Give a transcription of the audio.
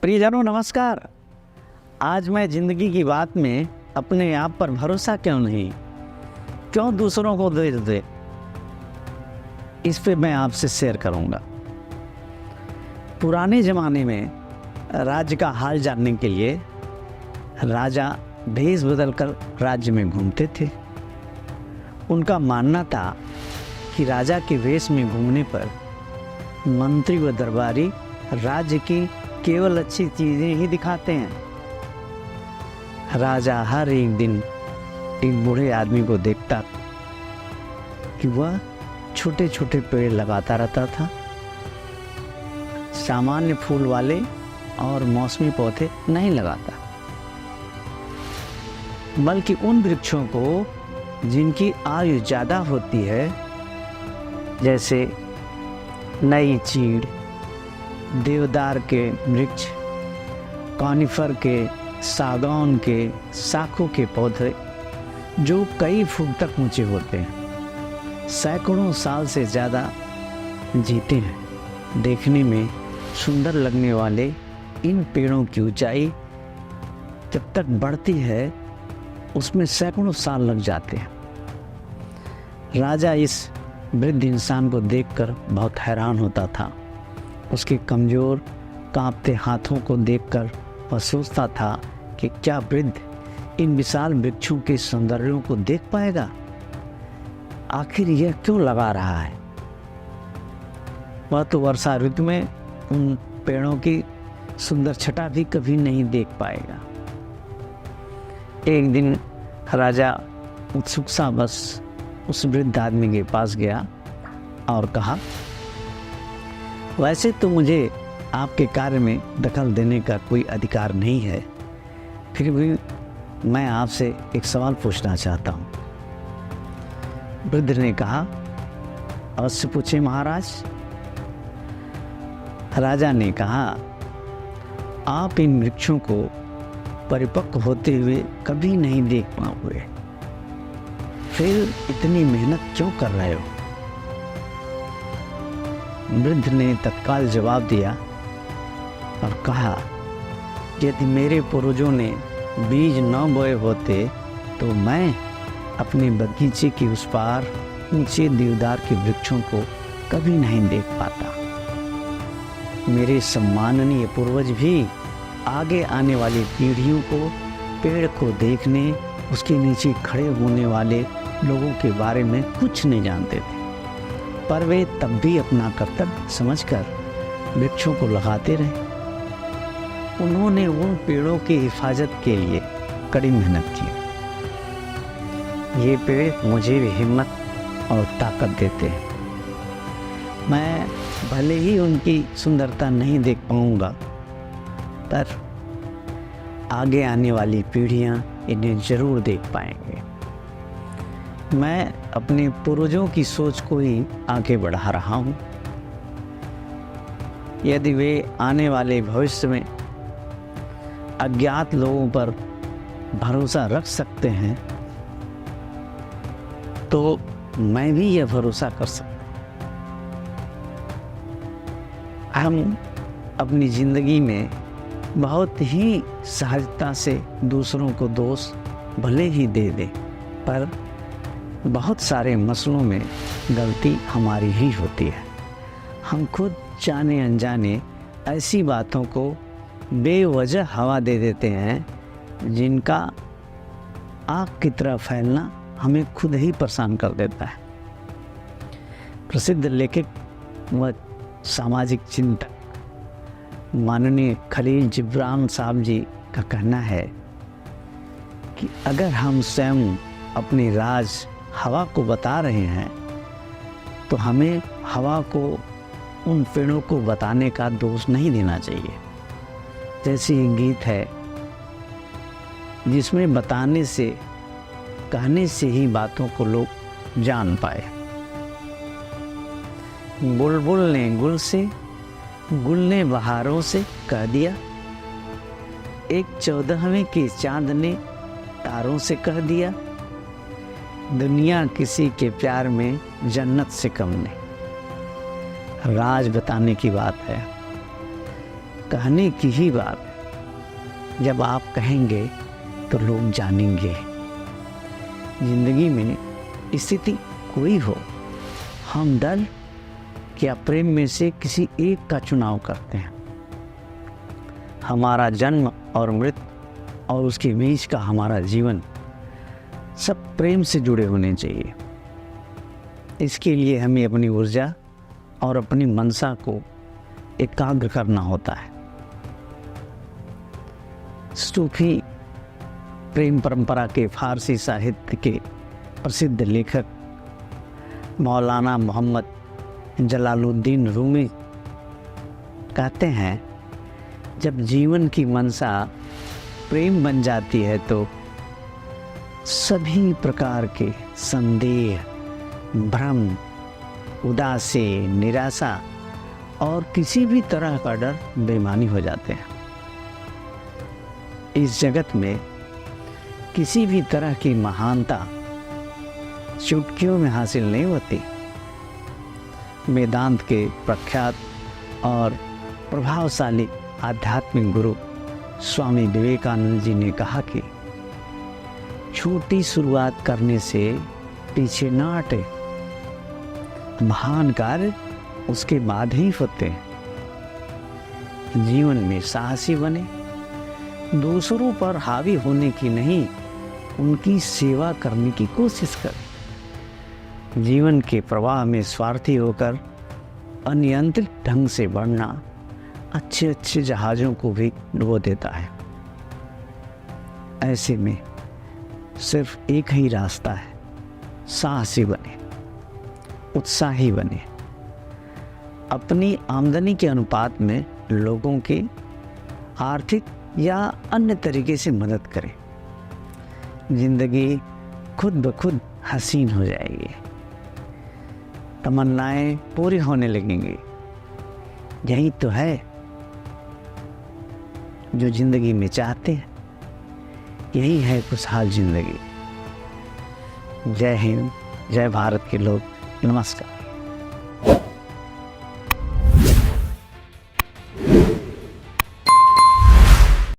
प्रियजनों नमस्कार। आज मैं जिंदगी की बात में अपने आप पर भरोसा क्यों नहीं, क्यों दूसरों को दे दे, इस पे मैं आपसे शेयर करूंगा। पुराने ज़माने में राज्य का हाल जानने के लिए राजा भेष बदलकर राज्य में घूमते थे। उनका मानना था कि राजा के वेश में घूमने पर मंत्री व दरबारी राज्य की केवल अच्छी चीज़ें ही दिखाते हैं। राजा हर एक दिन एक बूढ़े आदमी को देखता कि वह छोटे छोटे पेड़ लगाता रहता था, सामान्य फूल वाले और मौसमी पौधे नहीं लगाता, बल्कि उन वृक्षों को जिनकी आयु ज़्यादा होती है, जैसे नई चीड़, देवदार के वृक्ष, कॉनिफर के, सागौन के, साखू के पौधे जो कई फुट तक ऊंचे होते हैं, सैकड़ों साल से ज़्यादा जीते हैं। देखने में सुंदर लगने वाले इन पेड़ों की ऊंचाई जब तक बढ़ती है उसमें सैकड़ों साल लग जाते हैं। राजा इस वृद्ध इंसान को देखकर बहुत हैरान होता था। उसके कमज़ोर कांपते हाथों को देखकर वह सोचता था कि क्या वृद्ध इन विशाल वृक्षों के सौंदर्यों को देख पाएगा? आखिर यह क्यों लगा रहा है? वह तो वर्षा ऋतु में उन पेड़ों की सुंदर छटा भी कभी नहीं देख पाएगा। एक दिन राजा उत्सुक सा बस उस वृद्ध आदमी के पास गया और कहा, वैसे तो मुझे आपके कार्य में दखल देने का कोई अधिकार नहीं है, फिर भी मैं आपसे एक सवाल पूछना चाहता हूँ। वृद्ध ने कहा, अवश्य पूछे महाराज। राजा ने कहा, आप इन वृक्षों को परिपक्व होते हुए कभी नहीं देख पाओगे, फिर इतनी मेहनत क्यों कर रहे हो? वृद्ध ने तत्काल जवाब दिया और कहा, यदि मेरे पूर्वजों ने बीज न बोए होते तो मैं अपने बगीचे के उस पार ऊंचे देवदार के वृक्षों को कभी नहीं देख पाता। मेरे सम्माननीय पूर्वज भी आगे आने वाली पीढ़ियों को पेड़ को देखने, उसके नीचे खड़े होने वाले लोगों के बारे में कुछ नहीं जानते थे, पर वे तब भी अपना कर्तव्य समझकर वृक्षों को लगाते रहे। उन्होंने उन पेड़ों की हिफाजत के लिए कड़ी मेहनत की। ये पेड़ मुझे भी हिम्मत और ताकत देते हैं। मैं भले ही उनकी सुंदरता नहीं देख पाऊंगा, पर आगे आने वाली पीढ़ियां इन्हें जरूर देख पाएंगे। मैं अपने पूर्वजों की सोच को ही आगे बढ़ा रहा हूँ। यदि वे आने वाले भविष्य में अज्ञात लोगों पर भरोसा रख सकते हैं, तो मैं भी यह भरोसा कर सकता हूँ। हम अपनी ज़िंदगी में बहुत ही सहजता से दूसरों को दोष भले ही दे दें, पर बहुत सारे मसलों में गलती हमारी ही होती है। हम खुद जाने अनजाने ऐसी बातों को बेवजह हवा दे देते हैं जिनका आग की तरह फैलना हमें खुद ही परेशान कर देता है। प्रसिद्ध लेखक व सामाजिक चिंतक माननीय खलील जिब्रान साहब जी का कहना है कि अगर हम स्वयं अपने राज हवा को बता रहे हैं तो हमें हवा को उन पेड़ों को बताने का दोष नहीं देना चाहिए। जैसे एक गीत है जिसमें बताने से, कहने से ही बातों को लोग जान पाए। बुलबुल ने गुल से, गुल ने बहारों से कह दिया, एक 14वें के चांद ने तारों से कह दिया, दुनिया किसी के प्यार में जन्नत से कम नहीं। राज बताने की बात है, कहने की ही बात है। जब आप कहेंगे तो लोग जानेंगे। जिंदगी में स्थिति कोई हो, हम डर या प्रेम में से किसी एक का चुनाव करते हैं। हमारा जन्म और मृत्यु और उसके बीच का हमारा जीवन सब प्रेम से जुड़े होने चाहिए। इसके लिए हमें अपनी ऊर्जा और अपनी मनसा को एकाग्र करना होता है। सूफी प्रेम परंपरा के फारसी साहित्य के प्रसिद्ध लेखक मौलाना मोहम्मद जलालुद्दीन रूमी कहते हैं, जब जीवन की मनसा प्रेम बन जाती है तो सभी प्रकार के संदेह, भ्रम, उदासी, निराशा और किसी भी तरह का डर बेईमानी हो जाते हैं। इस जगत में किसी भी तरह की महानता चुटकियों में हासिल नहीं होती। वेदांत के प्रख्यात और प्रभावशाली आध्यात्मिक गुरु स्वामी विवेकानंद जी ने कहा कि छोटी शुरुआत करने से पीछे न हटे, महान कार्य उसके बाद ही होते हैं। जीवन में साहसी बने, दूसरों पर हावी होने की नहीं, उनकी सेवा करने की कोशिश करें। जीवन के प्रवाह में स्वार्थी होकर अनियंत्रित ढंग से बढ़ना अच्छे अच्छे जहाज़ों को भी डुबो देता है। ऐसे में सिर्फ एक ही रास्ता है, साहसी बने, उत्साही बने। अपनी आमदनी के अनुपात में लोगों के आर्थिक या अन्य तरीके से मदद करें। जिंदगी खुद ब खुद हसीन हो जाएगी, तमन्नाएं पूरी होने लगेंगी। यही तो है जो जिंदगी में चाहते हैं, यही है खुशहाल जिंदगी। जय हिंद, जय भारत के लोग, नमस्कार।